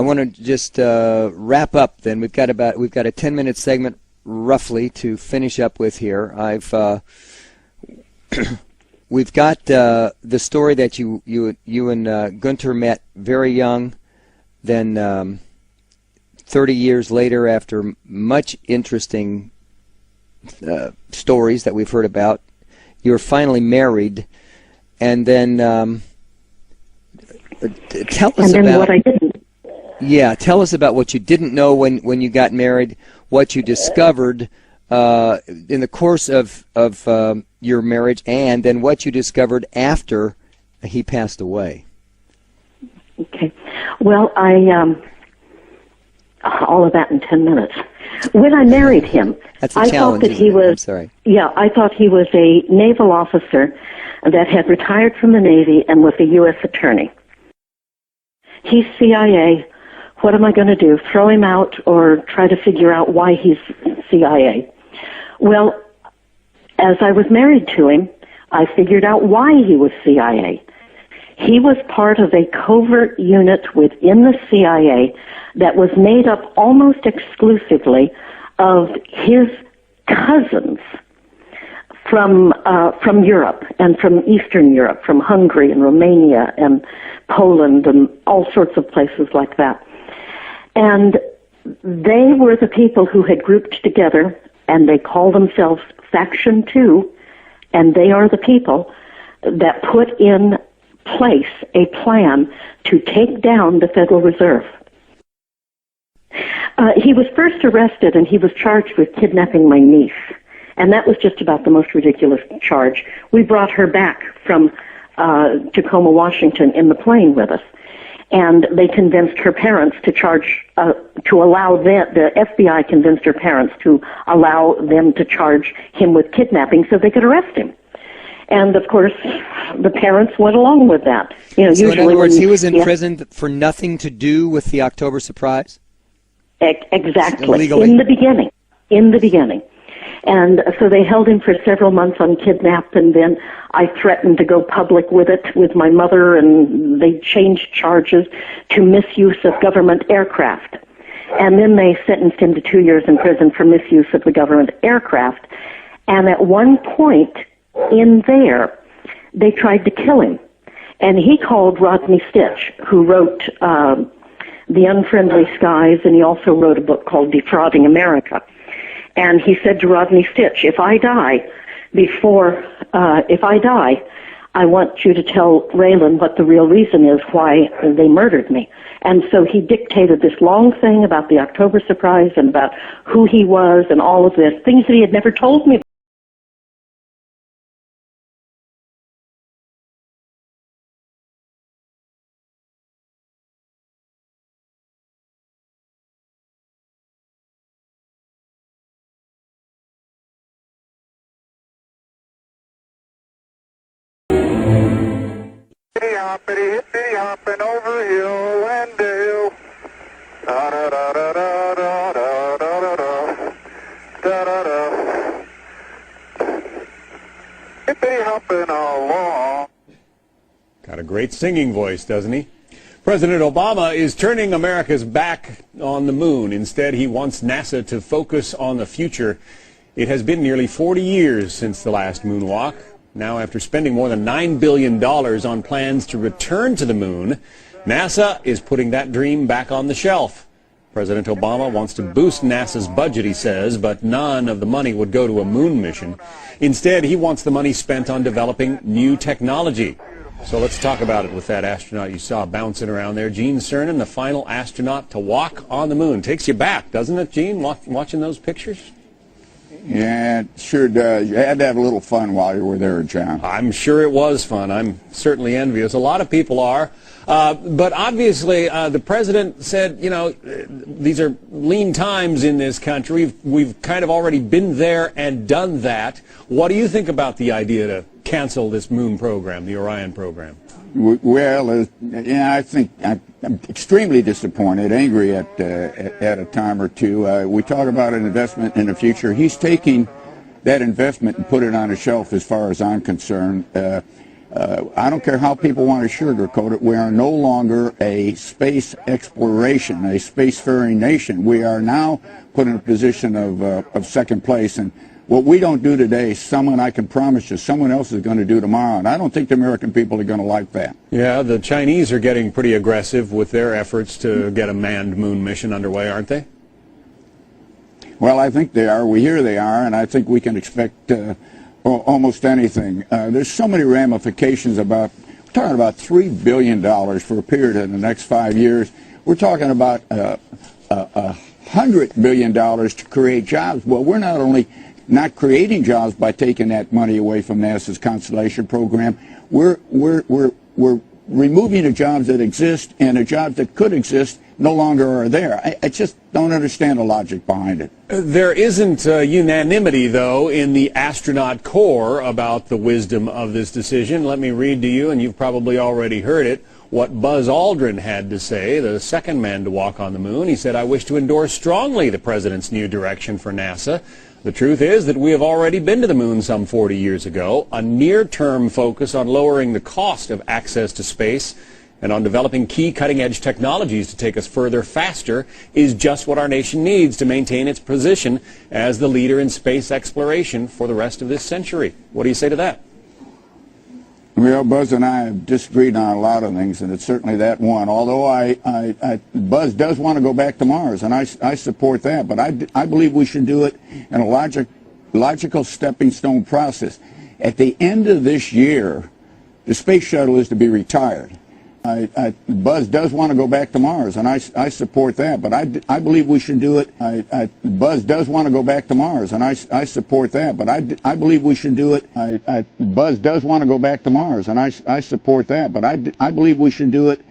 I want to just wrap up. Then we've got a 10-minute segment roughly to finish up with here. We've got the story that you and Gunter met very young, then 30 years later, after much interesting stories that we've heard about, you're finally married, and then tell us about what I didn't. Yeah, tell us about what you didn't know when you got married, what you discovered in the course of your marriage, and then what you discovered after he passed away. Okay. Well, all of that in 10 minutes. When I married him, That's a I challenge, thought that he isn't it? was. I'm sorry. Yeah, I thought he was a naval officer that had retired from the Navy and was a U.S. attorney. He's CIA. What am I going to do? Throw him out or try to figure out why he's CIA? Well, as I was married to him, I figured out why he was CIA. He was part of a covert unit within the CIA that was made up almost exclusively of his cousins from Europe and from Eastern Europe, from Hungary and Romania and Poland and all sorts of places like that. And they were the people who had grouped together, and they call themselves Faction 2, and they are the people that put in place a plan to take down the Federal Reserve. He was first arrested, and he was charged with kidnapping my niece, and that was just about the most ridiculous charge. We brought her back from Tacoma, Washington in the plane with us, and they convinced her parents to allow the FBI convinced her parents to allow them to charge him with kidnapping so they could arrest him. And, of course, the parents went along with that. You know, so usually in other words, he was in prison for nothing to do with the October surprise? Exactly. Illegally. In the beginning. And so they held him for several months on kidnap, and then I threatened to go public with it with my mother, and they changed charges to misuse of government aircraft. And then they sentenced him to 2 years in prison for misuse of the government aircraft. And at one point in there, they tried to kill him. And he called Rodney Stitch, who wrote The Unfriendly Skies, and he also wrote a book called Defrauding America. And he said to Rodney Stitch, if I die, I want you to tell Raylan what the real reason is why they murdered me. And so he dictated this long thing about the October surprise and about who he was and all of this, things that he had never told me. Hippity hippity hopping over hill and dale. Da da da da da da da da da da da da. Hippity hopping along. Got a great singing voice, doesn't he? President Obama is turning America's back on the moon. Instead, he wants NASA to focus on the future. It has been nearly 40 years since the last moonwalk. Now, after spending more than $9 billion on plans to return to the moon, NASA is putting that dream back on the shelf. President Obama wants to boost NASA's budget, he says, but none of the money would go to a moon mission. Instead, he wants the money spent on developing new technology. So let's talk about it with that astronaut you saw bouncing around there, Gene Cernan, the final astronaut to walk on the moon. Takes you back, doesn't it, Gene, watching those pictures? Yeah, it sure does. You had to have a little fun while you were there, John. I'm sure it was fun. I'm certainly envious. A lot of people are. But obviously, the president said, you know, these are lean times in this country. We've kind of already been there and done that. What do you think about the idea to cancel this moon program, the Orion program? Well, yeah, I think I'm extremely disappointed, angry at a time or two. We talk about an investment in the future. He's taking that investment and put it on a shelf as far as I'm concerned. I don't care how people want to sugarcoat it. We are no longer a space exploration, a spacefaring nation. We are now put in a position of second place. And what we don't do today, I can promise you, someone else is going to do tomorrow. And I don't think the American people are going to like that. Yeah, the Chinese are getting pretty aggressive with their efforts to get a manned moon mission underway, aren't they? Well, I think they are. We hear they are, and I think we can expect almost anything. There's so many ramifications we're talking about $3 billion for a period in the next 5 years. We're talking about $100 billion to create jobs. Well, we're not only not creating jobs by taking that money away from NASA's Constellation program, we're removing the jobs that exist, and the jobs that could exist no longer are there. I just don't understand the logic behind it. There isn't unanimity, though, in the astronaut corps about the wisdom of this decision. Let me read to you, and you've probably already heard it, what Buzz Aldrin had to say, the second man to walk on the moon. He said, "I wish to endorse strongly the president's new direction for NASA. The truth is that we have already been to the moon some 40 years ago. A near-term focus on lowering the cost of access to space and on developing key cutting-edge technologies to take us further faster is just what our nation needs to maintain its position as the leader in space exploration for the rest of this century." What do you say to that? Well, Buzz and I have disagreed on a lot of things, and it's certainly that one. Although Buzz does want to go back to Mars, and I support that. But I believe we should do it in a logical stepping stone process. At the end of this year, the space shuttle is to be retired. Buzz does want to go back to Mars, and I support that. But I believe we should do it. Buzz does want to go back to Mars, and I support that. But I believe we should do it. Buzz does want to go back to Mars, and I support that. But I believe we should do it.